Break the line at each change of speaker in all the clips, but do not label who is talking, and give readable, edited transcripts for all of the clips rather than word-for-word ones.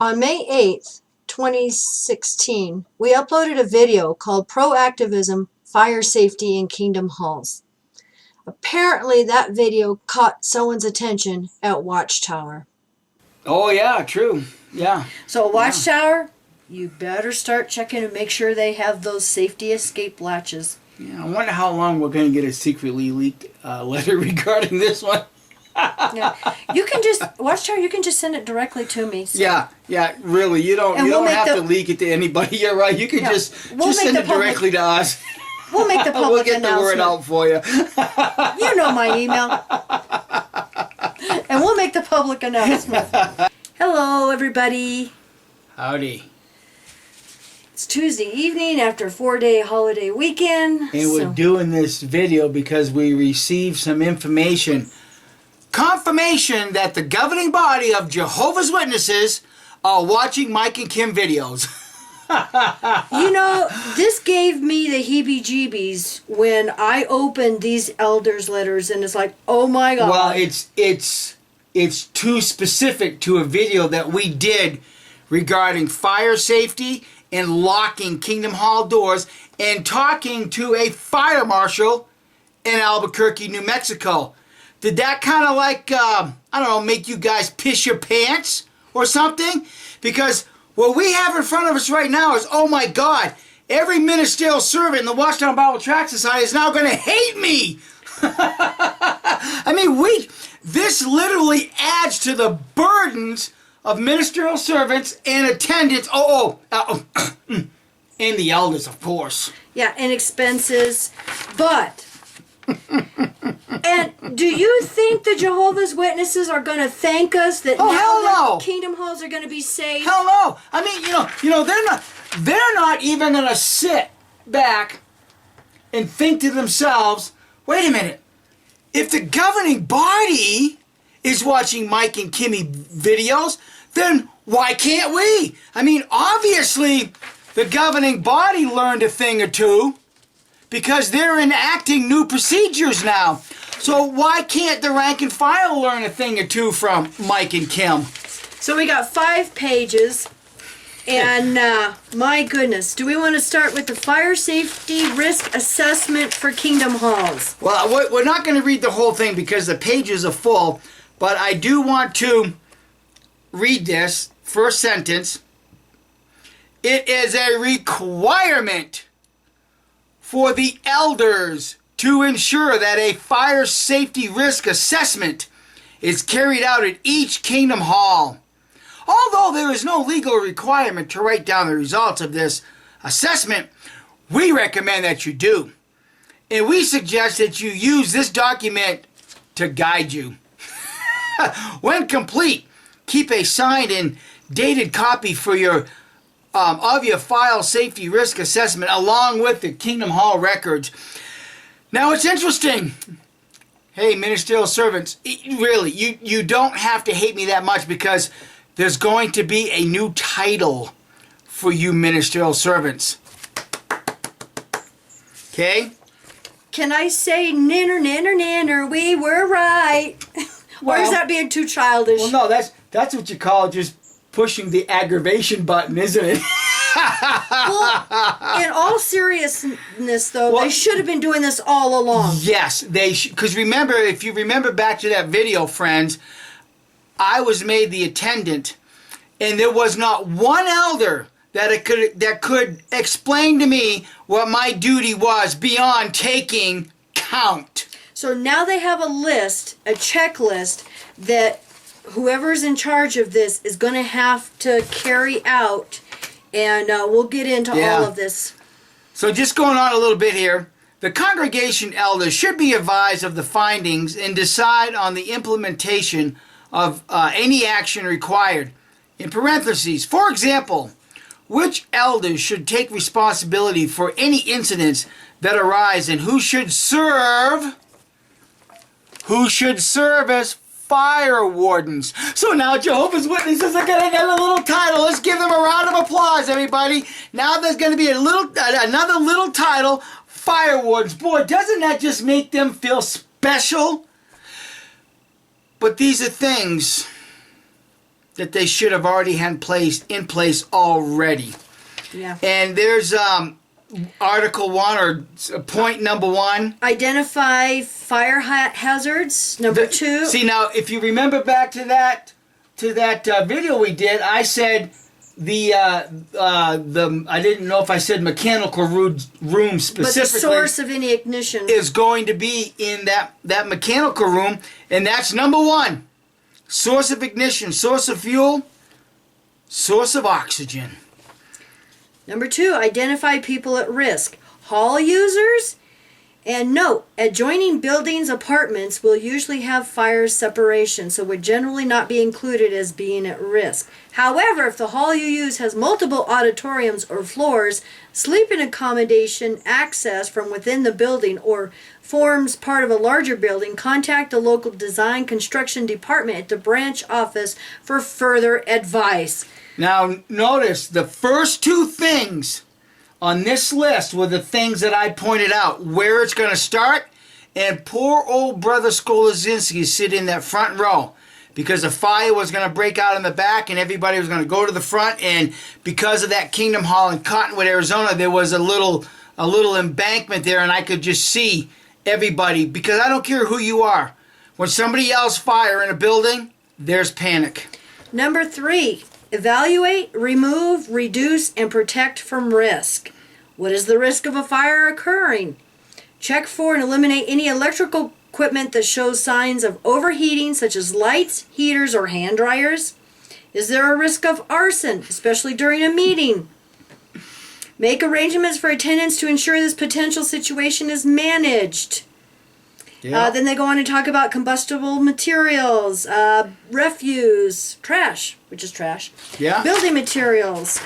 On May 8th, 2016, we uploaded a video called Proactivism, Fire Safety in Kingdom Halls. Apparently, that video caught someone's attention at Watchtower.
Oh, yeah, true. Yeah.
So, Watchtower, you better start checking to make sure they have those safety escape latches.
Yeah, I wonder how long we're going to get a secretly leaked letter regarding this one.
Yeah. You can just, Watchtower, you can just send it directly to me. So.
Yeah, really. You don't have to leak it to anybody. You're right. You can just send it directly to us.
We'll make the public
We'll get
announcement.
the word out for you.
You know my email. And we'll make the public announcement. Hello, everybody.
Howdy.
It's Tuesday evening after a 4-day holiday weekend.
And we're doing this video because we received some information. Confirmation that the governing body of Jehovah's Witnesses are watching Mike and Kim videos.
You know, this gave me the heebie-jeebies when I opened these elders' letters, and it's like, oh my God.
Well, it's too specific to a video that we did regarding fire safety and locking Kingdom Hall doors and talking to a fire marshal in Albuquerque, New Mexico. Did that kind of like, I don't know, make you guys piss your pants or something? Because what we have in front of us right now is, oh my God, every ministerial servant in the Watchtower Bible Tract Society is now going to hate me. I mean, this literally adds to the burdens of ministerial servants and attendants. And the elders, of course.
Yeah, and expenses. But, and do you think the Jehovah's Witnesses are going to thank us that now the Kingdom Halls are going to be safe?
Hell no. I mean, you know, they're not even going to sit back and think to themselves, wait a minute, if the governing body is watching Mike and Kimmy videos, then why can't we? I mean, obviously, the governing body learned a thing or two because they're enacting new procedures now. So why can't the rank and file learn a thing or two from Mike and Kim?
So we got 5 pages, and my goodness, do we want to start with the fire safety risk assessment for Kingdom Halls?
Well, we're not going to read the whole thing because the pages are full, but I do want to read this first sentence. It is a requirement for the elders to ensure that a fire safety risk assessment is carried out at each Kingdom Hall. Although there is no legal requirement to write down the results of this assessment, we recommend that you do. And we suggest that you use this document to guide you. When complete, keep a signed and dated copy for your of your file safety risk assessment along with the Kingdom Hall records. Now it's interesting. Hey, ministerial servants, really, you don't have to hate me that much because there's going to be a new title for you ministerial servants. Okay?
Can I say ninner, ninner, ninner, we were right? Or is that being too childish?
Well, no, that's what you call just pushing the aggravation button, isn't it?
Well, in all seriousness, though, they should have been doing this all along.
Yes, they should. Because remember, if you remember back to that video, friends, I was made the attendant, and there was not one elder that could explain to me what my duty was beyond taking count.
So now they have a list, a checklist, that whoever's in charge of this is going to have to carry out, and we'll get into all of this.
So just going on a little bit here, the congregation elders should be advised of the findings and decide on the implementation of any action required. In parentheses, for example, which elders should take responsibility for any incidents that arise and who should serve as fire wardens. So now Jehovah's Witnesses are going to get a little title. Let's give them a round of applause, everybody. Now there's going to be another little title, fire wardens. Boy, doesn't that just make them feel special? But these are things that they should have already had in place already.
Yeah.
And there's Article 1 or point number 1.
Identify fire hazards. Number 2.
See, now, if you remember back to that video we did, I said the I didn't know if I said mechanical room specifically.
But the source of any ignition
is going to be in that mechanical room, and that's number 1. Source of ignition, source of fuel, source of oxygen.
Number 2, identify people at risk. Hall users. And note, adjoining buildings, apartments will usually have fire separation, so would generally not be included as being at risk. However, if the hall you use has multiple auditoriums or floors, sleeping accommodation access from within the building, or forms part of a larger building, contact the local design construction department at the branch office for further advice.
Now, notice the first 2 things on this list were the things that I pointed out, where it's going to start, and poor old brother Skolazinski sitting in that front row because a fire was going to break out in the back and everybody was going to go to the front, and because of that Kingdom Hall in Cottonwood, Arizona, there was a little embankment there, and I could just see everybody, because I don't care who you are. When somebody yells fire in a building, there's panic.
Number 3, evaluate, remove, reduce, and protect from risk. What is the risk of a fire occurring? Check for and eliminate any electrical equipment that shows signs of overheating, such as lights, heaters, or hand dryers. Is there a risk of arson, especially during a meeting? Make arrangements for attendance to ensure this potential situation is managed.
Yeah.
Then they go on to talk about combustible materials, refuse, trash, which is trash.
Yeah.
Building materials.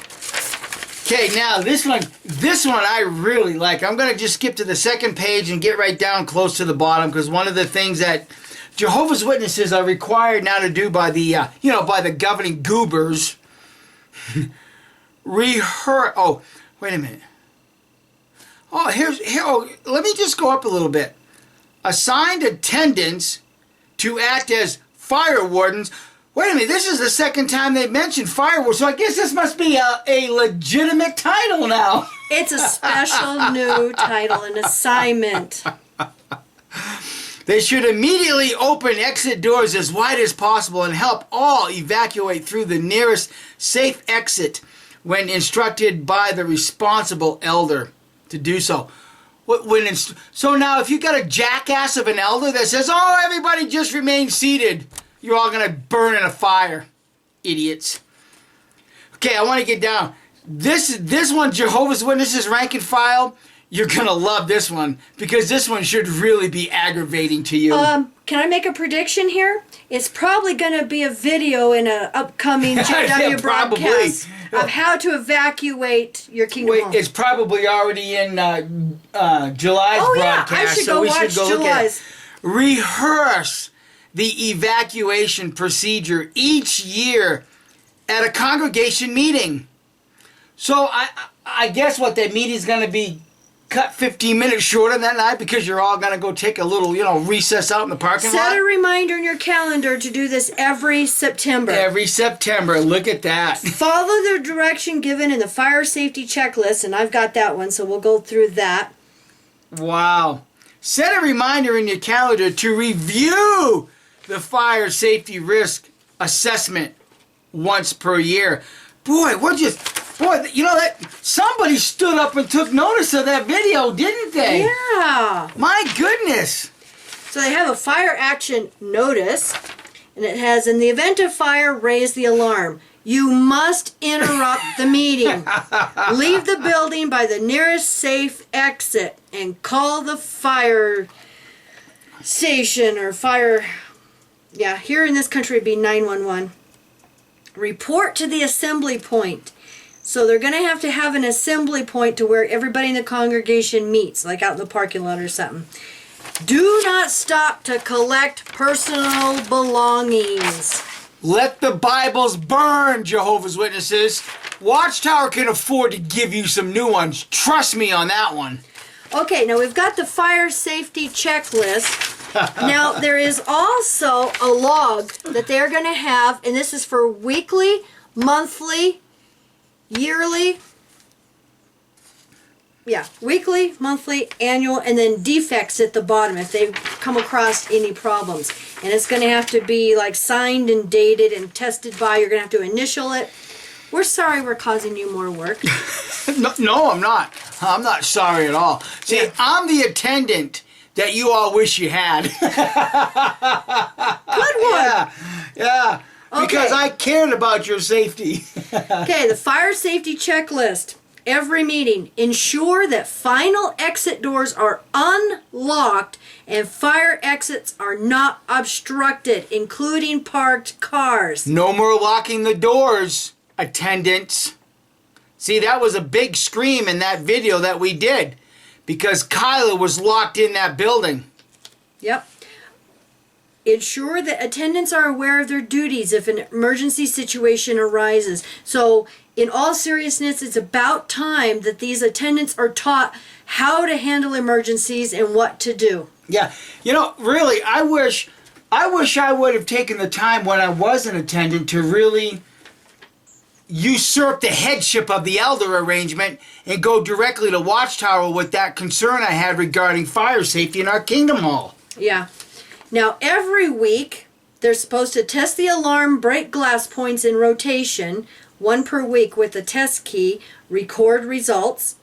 Okay, now this one I really like. I'm going to just skip to the second page and get right down close to the bottom, because one of the things that Jehovah's Witnesses are required now to do by the by the governing goobers. Oh, wait a minute. Let me just go up a little bit. Assigned attendants to act as fire wardens. Wait a minute, this is the second time they've mentioned fire wardens, so I guess this must be a legitimate title now.
It's a special new title, an assignment.
They should immediately open exit doors as wide as possible and help all evacuate through the nearest safe exit when instructed by the responsible elder to do so. So now if you got a jackass of an elder that says, "Oh, everybody just remain seated," you're all going to burn in a fire. Idiots. Okay, I want to get down. This one, Jehovah's Witnesses rank and file, you're going to love this one, because this one should really be aggravating to you.
Can I make a prediction here? It's probably going to be a video in an upcoming GW broadcast of how to evacuate your Kingdom Hall.
It's probably already in July's broadcast.
I should go watch July's.
Rehearse the evacuation procedure each year at a congregation meeting. So I guess what that meeting is going to be cut 15 minutes shorter that night, because you're all going to go take a little, recess out in the parking lot.
Set a reminder in your calendar to do this every September.
Every September. Look at that.
Follow the direction given in the fire safety checklist, and I've got that one, so we'll go through that.
Wow. Set a reminder in your calendar to review the fire safety risk assessment once per year. Boy, that somebody stood up and took notice of that video, didn't they?
Yeah.
My goodness.
So they have a fire action notice, and it has, in the event of fire, raise the alarm. You must interrupt the meeting. Leave the building by the nearest safe exit and call the fire station or fire. Yeah, here in this country it'd be 911. Report to the assembly point. So they're going to have an assembly point to where everybody in the congregation meets, like out in the parking lot or something. Do not stop to collect personal belongings.
Let the Bibles burn, Jehovah's Witnesses. Watchtower can afford to give you some new ones. Trust me on that one.
Okay, now we've got the fire safety checklist. Now, there is also a log that they're going to have, and this is for weekly, monthly, yearly, weekly, monthly, annual, and then defects at the bottom if they come across any problems. And it's going to have to be like signed and dated and tested by. You're going to have to initial it. We're sorry we're causing you more work.
No, I'm not. I'm not sorry at all. See, I'm the attendant that you all wish you had.
Good one.
Yeah.
Okay.
Because I cared about your safety.
Okay, the fire safety checklist. Every meeting, ensure that final exit doors are unlocked and fire exits are not obstructed, including parked cars.
No more locking the doors, attendants. See, that was a big scream in that video that we did because Kyla was locked in that building.
Yep. Ensure that attendants are aware of their duties if an emergency situation arises. So, in all seriousness, it's about time that these attendants are taught how to handle emergencies and what to do.
Yeah. You know, really, I wish I would have taken the time when I was an attendant to really usurp the headship of the elder arrangement and go directly to Watchtower with that concern I had regarding fire safety in our Kingdom Hall.
Yeah. Now, every week, they're supposed to test the alarm break glass points in rotation, one per week with a test key, record results.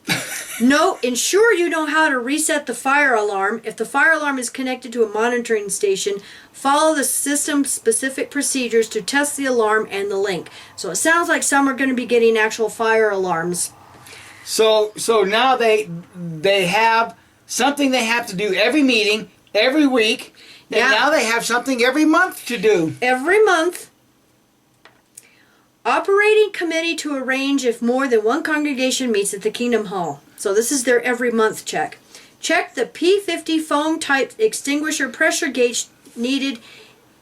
Ensure you know how to reset the fire alarm. If the fire alarm is connected to a monitoring station, follow the system-specific procedures to test the alarm and the link. So it sounds like some are going to be getting actual fire alarms.
So now they have something they have to do every meeting, every week, and now they have something every month to do.
Every month. Operating committee to arrange if more than one congregation meets at the Kingdom Hall. So this is their every month check. Check the P50 foam type extinguisher pressure gauge needle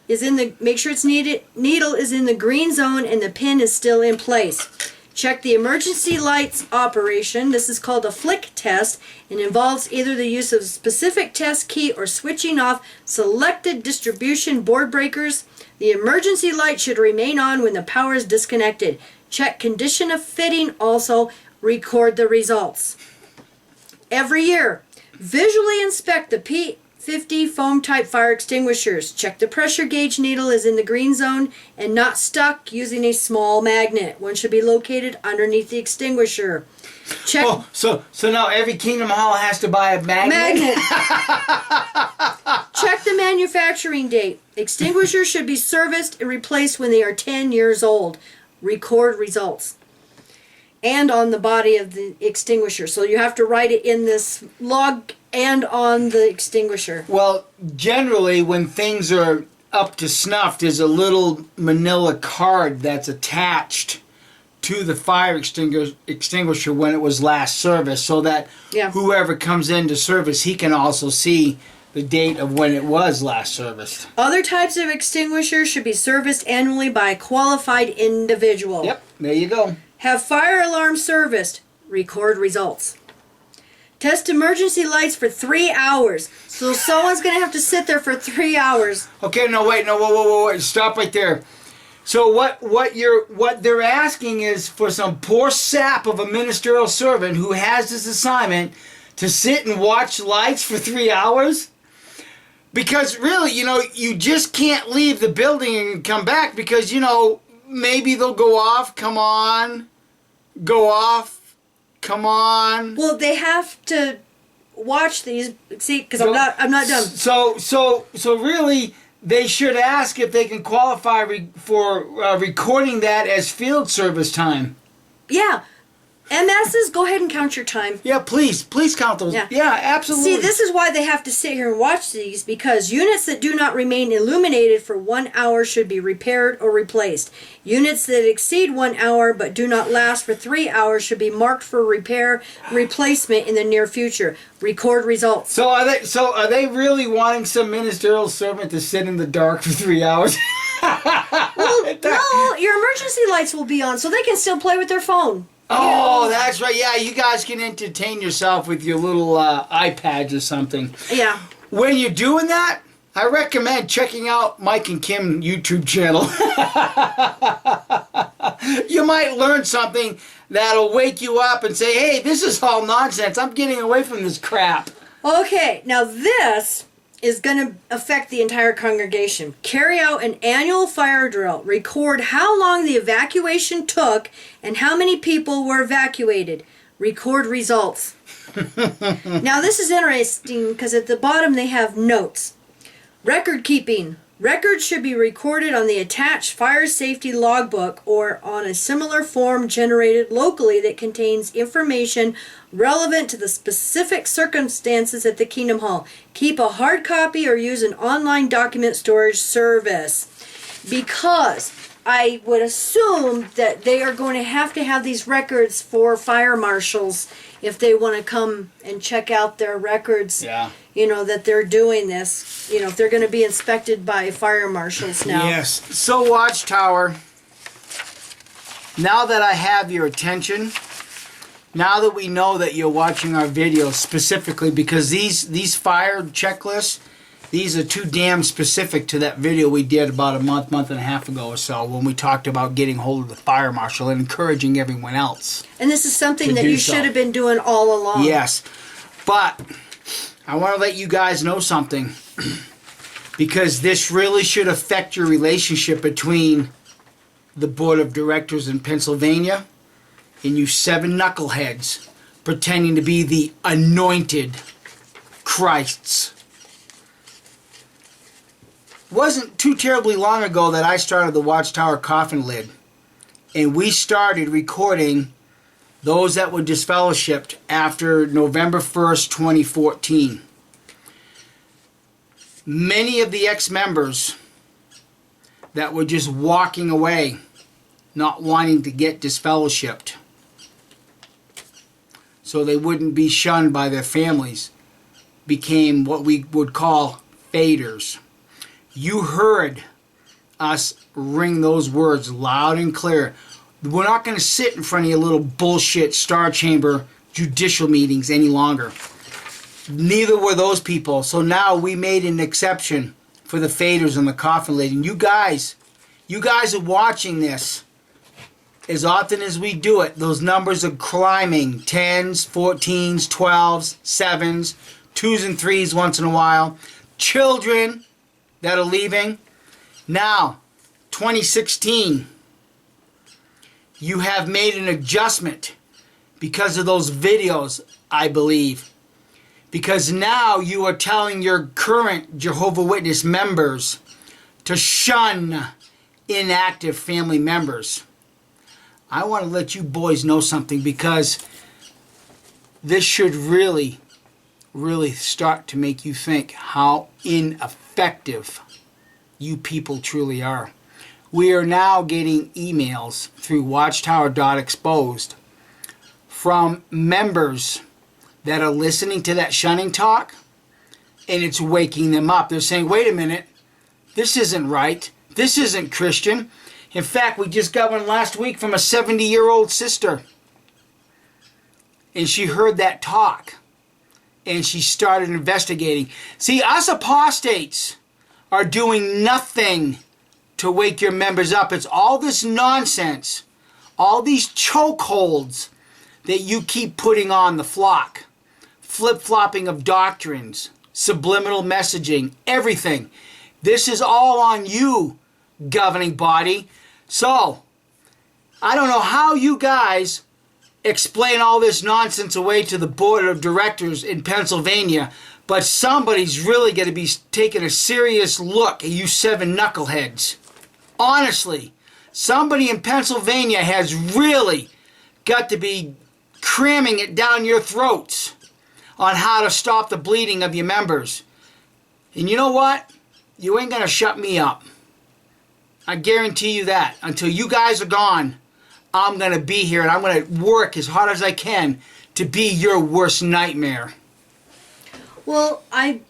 is in the green zone and the pin is still in place. Check the emergency lights operation. This is called a flick test and involves either the use of a specific test key or switching off selected distribution board breakers. The emergency light should remain on when the power is disconnected. Check condition of fitting. Also, record the results. Every year, visually inspect the P50 foam type fire extinguishers. Check the pressure gauge needle is in the green zone and not stuck using a small magnet. One should be located underneath the extinguisher. Check.
Oh, so now every Kingdom Hall has to buy a magnet?
Check the manufacturing date. Extinguishers should be serviced and replaced when they are 10 years old. Record results. And on the body of the extinguisher. So you have to write it in this log and on the extinguisher.
Well, generally when things are up to snuff, there's a little manila card that's attached to the fire extinguisher when it was last serviced, so that whoever comes in to service, he can also see the date of when it was last serviced.
Other types of extinguishers should be serviced annually by a qualified individual.
Yep, there you go.
Have fire alarm serviced. Record results. Test emergency lights for 3 hours. So someone's going to have to sit there for 3 hours.
Okay, wait, stop right there. So what they're asking is for some poor sap of a ministerial servant who has this assignment to sit and watch lights for 3 hours? Because really, you just can't leave the building and come back because, maybe they'll go off, come on, go off, come on.
Well, they have to watch these, see, because I'm not done.
So really, they should ask if they can qualify for recording that as field service time.
Yeah. MSs, go ahead and count your time.
Yeah, please count those. Yeah, absolutely.
See, this is why they have to sit here and watch these, because units that do not remain illuminated for 1 hour should be repaired or replaced. Units that exceed 1 hour but do not last for 3 hours should be marked for repair replacement in the near future. Record results.
So are they really wanting some ministerial servant to sit in the dark for 3 hours?
Well, no, your emergency lights will be on, so they can still play with their phone.
Oh, that's right. Yeah, you guys can entertain yourself with your little iPads or something.
Yeah.
When you're doing that, I recommend checking out Mike and Kim YouTube channel. You might learn something that'll wake you up and say, hey, this is all nonsense. I'm getting away from this crap.
Okay, now this is going to affect the entire congregation. Carry out an annual fire drill. Record how long the evacuation took and how many people were evacuated. Record results. Now this is interesting because at the bottom they have notes. Record keeping. Records should be recorded on the attached fire safety logbook or on a similar form generated locally that contains information relevant to the specific circumstances at the Kingdom Hall. Keep a hard copy or use an online document storage service. Because I would assume that they are going to have these records for fire marshals if they want to come and check out their records.
Yeah.
You know, that they're doing this, you know, if they're going to be inspected by fire marshals now.
Yes. So, Watchtower, now that I have your attention, now that we know that you're watching our videos specifically, because these fire checklists, these are too damn specific to that video we did about a month and a half ago or so when we talked about getting hold of the fire marshal and encouraging everyone else.
And this is something that you should have been doing all along.
Yes. But I want to let you guys know something, because this really should affect your relationship between the board of directors in Pennsylvania and you 7 knuckleheads pretending to be the anointed Christs. Wasn't too terribly long ago that I started the Watchtower Coffin Lid, and we started recording those that were disfellowshipped after November 1st, 2014. Many of the ex-members that were just walking away, not wanting to get disfellowshipped, so they wouldn't be shunned by their families, became what we would call faders. You heard us ring those words loud and clear. We're not going to sit in front of your little bullshit Star Chamber judicial meetings any longer. Neither were those people. So now we made an exception for the faders and the coffin lid. And you guys are watching this. As often as we do it, those numbers are climbing. 10s, 14s, 12s, 7s, 2s and 3s once in a while. Children that are leaving. Now, 2016, you have made an adjustment because of those videos, I believe. Because now you are telling your current Jehovah's Witness members to shun inactive family members. I want to let you boys know something, because this should really start to make you think how ineffective you people truly are. We are now getting emails through Watchtower.exposed from members that are listening to that shunning talk, and it's waking them up. They're saying, wait a minute, this isn't right. This isn't Christian. In fact, we just got one last week from a 70-year-old sister. And she heard that talk. And she started investigating. See, us apostates are doing nothing to wake your members up. It's all this nonsense, all these chokeholds that you keep putting on the flock. Flip-flopping of doctrines, subliminal messaging, everything. This is all on you, governing body. So, I don't know how you guys explain all this nonsense away to the board of directors in Pennsylvania, but somebody's really going to be taking a serious look at you 7 knuckleheads. Honestly, somebody in Pennsylvania has really got to be cramming it down your throats on how to stop the bleeding of your members. And you know what? You ain't going to shut me up. I guarantee you that. Until you guys are gone, I'm going to be here, and I'm going to work as hard as I can to be your worst nightmare.
Well, I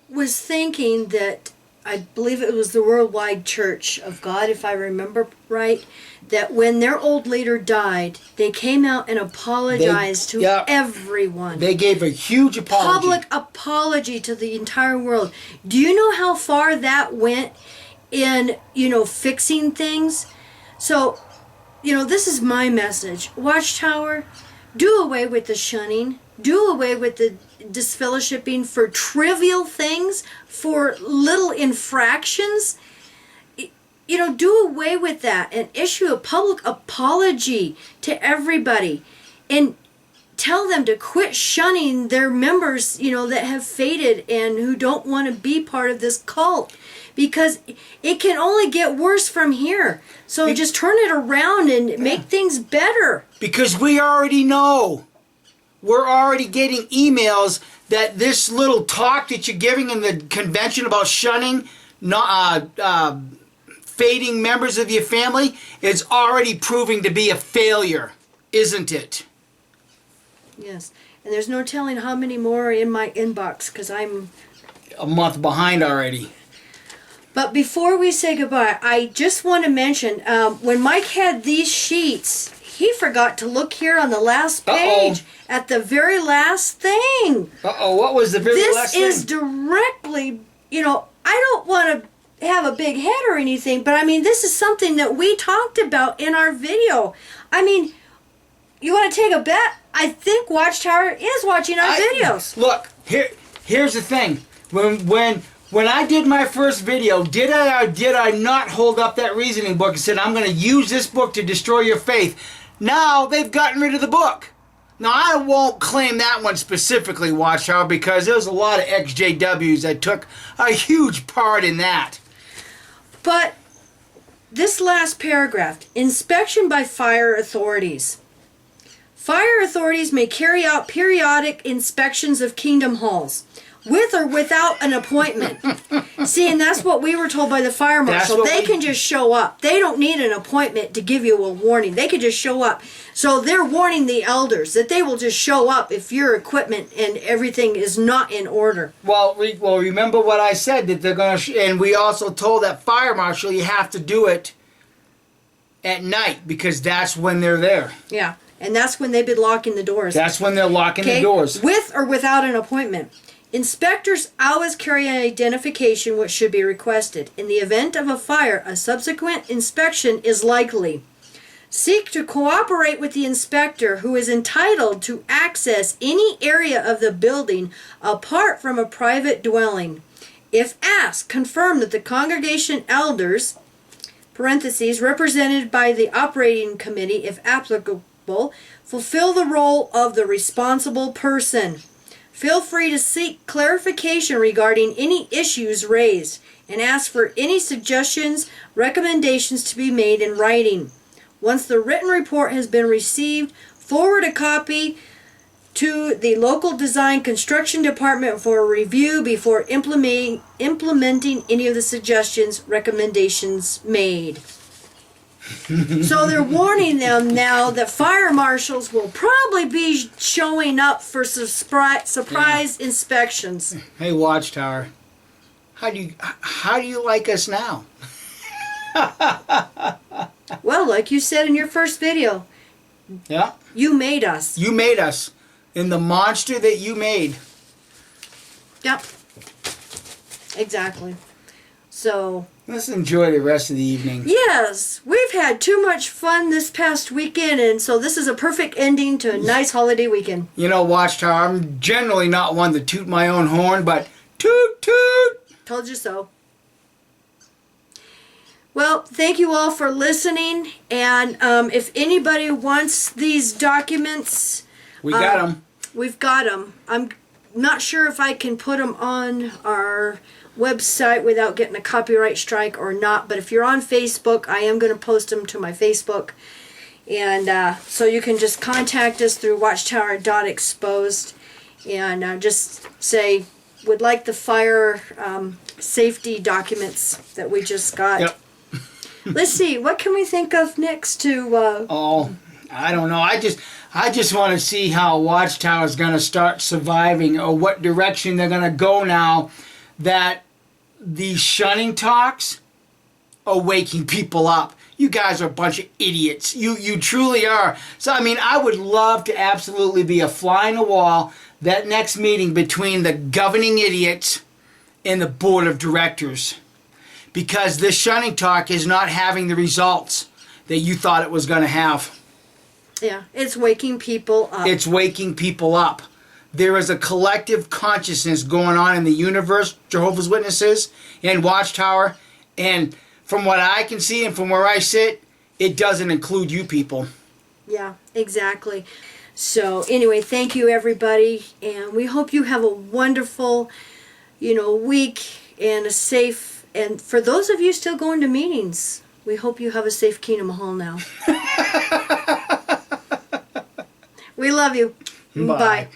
was thinking that I believe it was the Worldwide Church of God, if I remember right, that when their old leader died, they came out and apologized to everyone.
They gave a huge apology.
Public apology to the entire world. Do you know how far that went in, fixing things? So, this is my message. Watchtower, do away with the shunning. Do away with the disfellowshipping for trivial things, for little infractions. Do away with that and issue a public apology to everybody and tell them to quit shunning their members, that have faded and who don't want to be part of this cult, because it can only get worse from here. So just turn it around and make things better.
Because we already know. We're already getting emails that this little talk that you're giving in the convention about shunning, fading members of your family, is already proving to be a failure, isn't it?
Yes. And there's no telling how many more are in my inbox, because I'm
a month behind already.
But before we say goodbye, I just want to mention, when Mike had these sheets, he forgot to look here on the last page at the very last thing.
What was the very last thing?
This is directly, I don't want to have a big head or anything, but this is something that we talked about in our video. You want to take a bet? I think Watchtower is watching our videos.
Look, here's the thing. When I did my first video, did I or did I not hold up that reasoning book and said, I'm going to use this book to destroy your faith? Now they've gotten rid of the book. Now I won't claim that one specifically, Watchtower, because there's a lot of XJWs that took a huge part in that.
But this last paragraph, inspection by fire authorities. Fire authorities may carry out periodic inspections of kingdom halls, with or without an appointment. See, and that's what we were told by the fire marshal. They can just show up. They don't need an appointment to give you a warning. They can just show up. So they're warning the elders that they will just show up if your equipment and everything is not in order.
Well, remember what I said, that they're going to, and we also told that fire marshal you have to do it at night because that's when they're there.
Yeah, and that's when they've been locking the doors.
That's when they're locking the doors.
With or without an appointment. Inspectors always carry an identification which should be requested. In the event of a fire, a subsequent inspection is likely. Seek to cooperate with the inspector, who is entitled to access any area of the building apart from a private dwelling. If asked, confirm that the congregation elders, parentheses, represented by the operating committee, if applicable, fulfill the role of the responsible person. Feel free to seek clarification regarding any issues raised and ask for any suggestions, recommendations to be made in writing. Once the written report has been received, forward a copy to the local design construction department for review before implementing any of the suggestions, recommendations made. So they're warning them now that fire marshals will probably be showing up for surprise inspections.
Hey, Watchtower, how do you like us now?
Well, like you said in your first video,
yeah,
you made us.
You made us in the monster that you made.
Yep, exactly. So
let's enjoy the rest of the evening.
Yes, we've had too much fun this past weekend, and so this is a perfect ending to a nice holiday weekend.
You know, Watchtower, I'm generally not one to toot my own horn, but toot toot.
Told you so. Well, thank you all for listening, and if anybody wants these documents,
we got them.
We've got them. I'm not sure if I can put them on our website without getting a copyright strike or not, but if you're on Facebook, I am going to post them to my Facebook, and so you can just contact us through watchtower.exposed and just say, would like the fire safety documents that we just got.
Yep.
Let's see, what can we think of next to
I don't know. I just want to see how Watchtower is going to start surviving, or what direction they're going to go now that these shunning talks are waking people up. You guys are a bunch of idiots. You truly are. So, I mean, I would love to absolutely be a fly on the wall that next meeting between the governing idiots and the board of directors. Because this shunning talk is not having the results that you thought it was going to have.
Yeah, it's waking people up.
It's waking people up. There is a collective consciousness going on in the universe, Jehovah's Witnesses, and Watchtower, and from what I can see and from where I sit, it doesn't include you people.
Yeah, exactly. So anyway, thank you everybody, and we hope you have a wonderful, week and a safe, and for those of you still going to meetings, we hope you have a safe Kingdom Hall now. We love you.
Bye.
Bye.